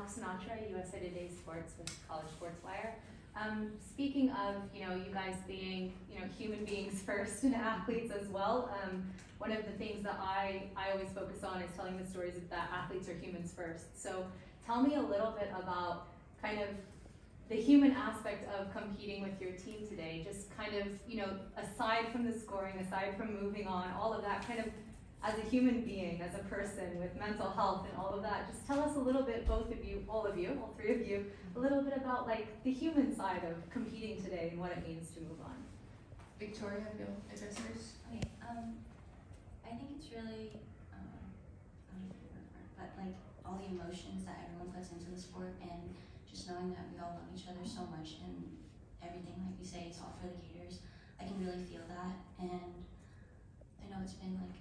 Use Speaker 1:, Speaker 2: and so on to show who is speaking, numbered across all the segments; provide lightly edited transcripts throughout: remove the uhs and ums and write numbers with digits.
Speaker 1: Alex Sinatra, USA Today Sports with College Sports Wire. Speaking of, you guys being, human beings first and athletes as well, one of the things that I always focus on is telling the stories that athletes are humans first. So tell me a little bit about kind of the human aspect of competing with your team today, just kind of, aside from the scoring, aside from moving on, all of that kind of, as a human being, as a person with mental health and all of that, just tell us a little bit, both of you, all three of you, a little bit about like the human side of competing today and what it means to move on.
Speaker 2: Victoria, if you'll address yours.
Speaker 3: Okay, I think it's really, but like all the emotions that everyone puts into the sport and just knowing that we all love each other so much and everything, like you say, it's all for the Gators. I can really feel that, and I know it's been like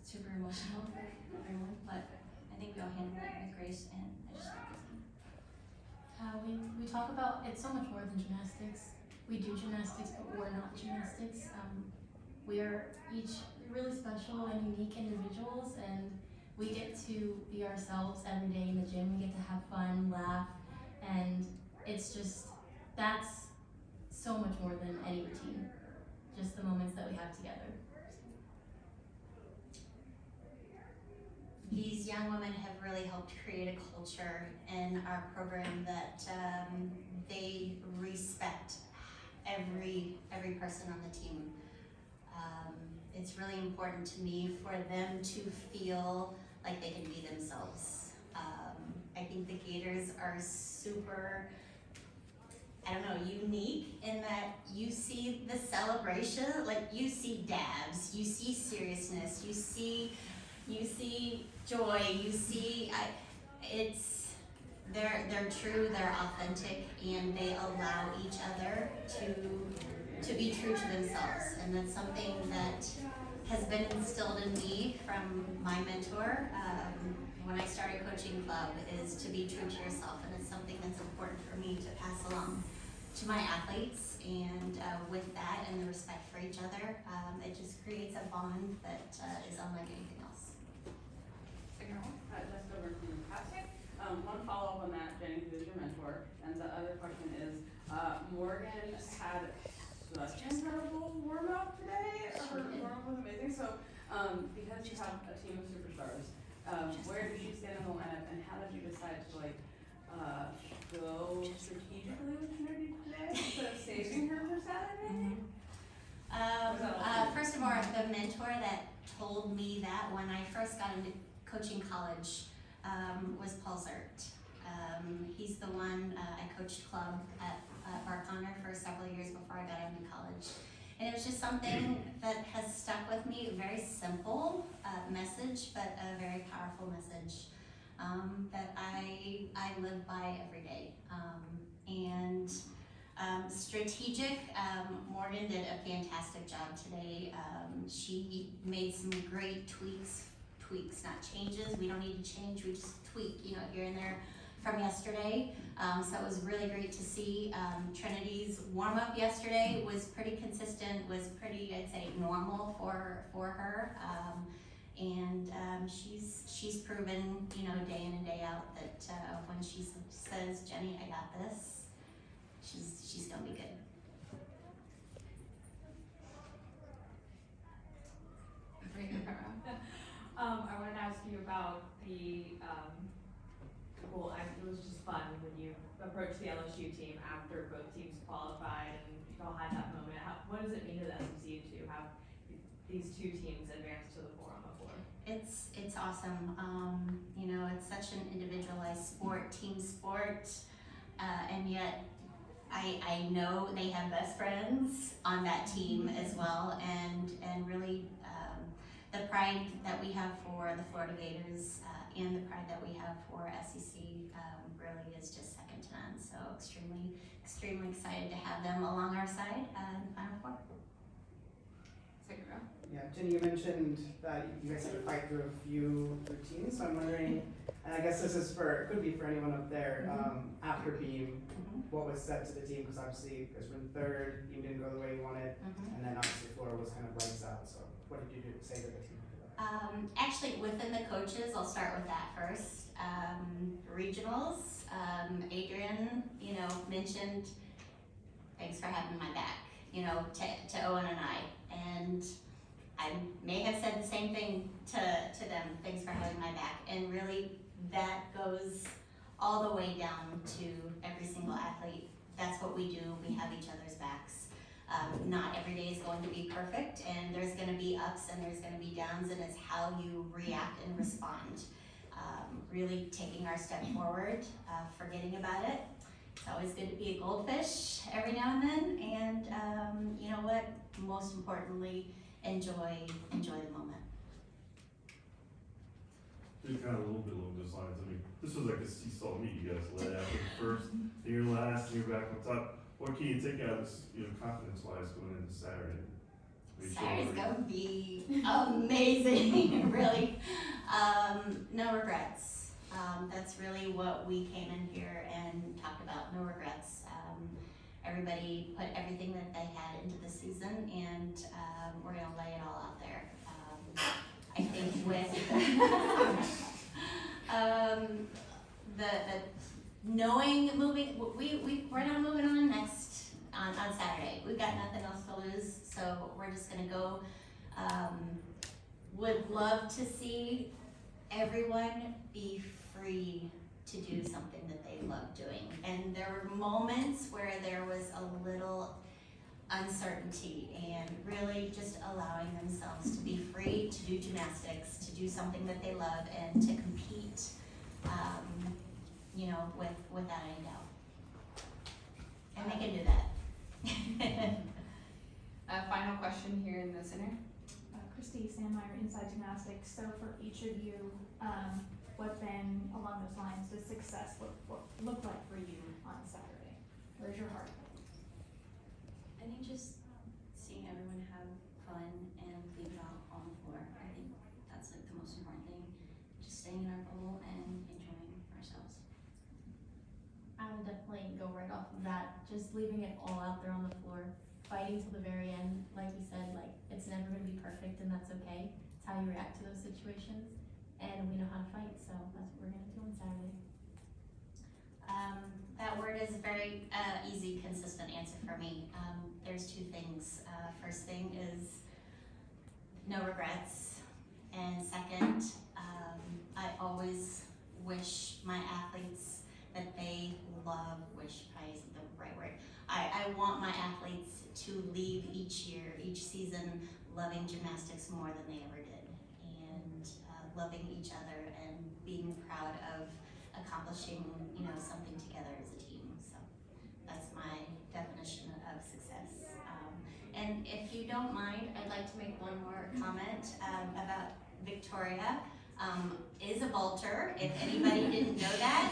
Speaker 3: super emotional for everyone, but I think we all handle it with grace, and I just love the team.
Speaker 2: We talk about it's so much more than gymnastics. We do gymnastics, but we're not gymnastics. We are each really special and unique individuals, and we get to be ourselves every day in the gym. We get to have fun, laugh, and it's just, that's so much more than any routine. Just the moments that we have together.
Speaker 3: These young women have really helped create a culture in our program that they respect every person on the team. It's really important to me for them to feel like they can be themselves. I think the Gators are super, unique in that you see the celebration, like you see dabs, you see seriousness, you see joy, you see, they're true, they're authentic, and they allow each other to be true to themselves. And that's something that has been instilled in me from my mentor when I started coaching club, is to be true to yourself, and it's something that's important for me to pass along to my athletes. And with that and the respect for each other, it just creates a bond that is unlike anything else.
Speaker 4: Just over to Patrick. One follow-up on that, Jenny, who is your mentor, and the other question is, Morgan had such an incredible warm-up today. Her warm-up was amazing. So, because you have a team of superstars, where did she stand in the lineup, and how did you decide to go strategically with Trinity today instead of saving her for Saturday?
Speaker 3: First of all, the mentor that told me that when I first got into coaching college was Paul Zert. He's the one, I coached club at Bar Connor for several years before I got into college. And it was just something that has stuck with me, a very simple message, but a very powerful message that I live by every day. Strategic, Morgan did a fantastic job today. She made some great tweaks, not changes. We don't need to change, we just tweak, here and there from yesterday. So it was really great to see. Trinity's warm-up yesterday was pretty consistent, was pretty, I'd say, normal for her. She's proven, day in and day out that when she says, Jenny, I got this, she's gonna be good.
Speaker 5: I wanted to ask you about the, it was just fun when you approached the LSU team after both teams qualified and you all had that moment. What does it mean to the SEC to have these two teams advance to the forum before?
Speaker 3: It's awesome. It's such an individualized sport, team sport, and yet I know they have best friends on that team as well, and really the pride that we have for the Florida Gators and the pride that we have for SEC really is just second to none. So extremely excited to have them along our side in the Final Four.
Speaker 5: Second row.
Speaker 6: Yeah, Jenny, you mentioned that you guys had to fight through a few routines, so I'm wondering, and I guess this is could be for anyone up there, after beam, what was said to the team, because obviously you guys were in third, you didn't go the way you wanted, and then obviously Florida was kind of lights out, so what did you say to the team?
Speaker 3: Actually, within the coaches, I'll start with that first. regionals, Adrian, mentioned, thanks for having my back, to Owen and I. And I may have said the same thing to them, thanks for having my back. And really, that goes all the way down to every single athlete. That's what we do, we have each other's backs. Not every day is going to be perfect, and there's gonna be ups and there's gonna be downs, and it's how you react and respond. Really taking our step forward, forgetting about it. It's always good to be a goldfish every now and then, and you know what? Most importantly, enjoy the moment.
Speaker 7: It's kind of a little bit along those lines. I mean, this was like a seesaw meet. You guys led out at first, then you're last, and you're back on top. What can you take out of this, confidence-wise going into Saturday?
Speaker 3: Saturday's gonna be amazing, really. No regrets. That's really what we came in here and talked about, no regrets. Everybody put everything that they had into the season, and we're gonna lay it all out there. I think with the knowing we're not moving on on Saturday. We've got nothing else to lose, so we're just gonna go. Would love to see everyone be free to do something that they love doing. And there were moments where there was a little uncertainty, and really just allowing themselves to be free to do gymnastics, to do something that they love, and to compete, without any doubt. And they can do that.
Speaker 8: Final question here in the center.
Speaker 9: Christy Sandmeyer, Inside Gymnastics. So for each of you, what then, along those lines, does success look like for you on Saturday? Where's your heart?
Speaker 3: I think just seeing everyone have fun and leave it out on the floor. I think that's like the most important thing. Just staying in our bubble and enjoying ourselves.
Speaker 2: I would definitely go right off of that, just leaving it all out there on the floor, fighting till the very end. Like you said, it's never gonna be perfect, and that's okay. It's how you react to those situations, and we know how to fight, so that's what we're gonna do on Saturday.
Speaker 3: That word is a very easy, consistent answer for me. There's two things. First thing is no regrets, and second, I always wish my athletes that they love, wish probably isn't the right word. I want my athletes to leave each year, each season, loving gymnastics more than they ever did, and loving each other and being proud of accomplishing, something together as a team. So that's my definition of success. And if you don't mind, I'd like to make one more comment about Victoria. Is a vaulter, if anybody didn't know that.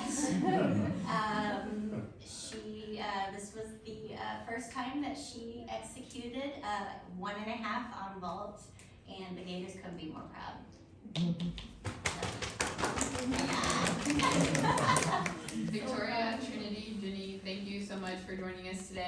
Speaker 3: This was the first time that she executed 1.5 on vault, and the Gators couldn't be more proud.
Speaker 8: Victoria, Trinity, Jenny, thank you so much for joining us today.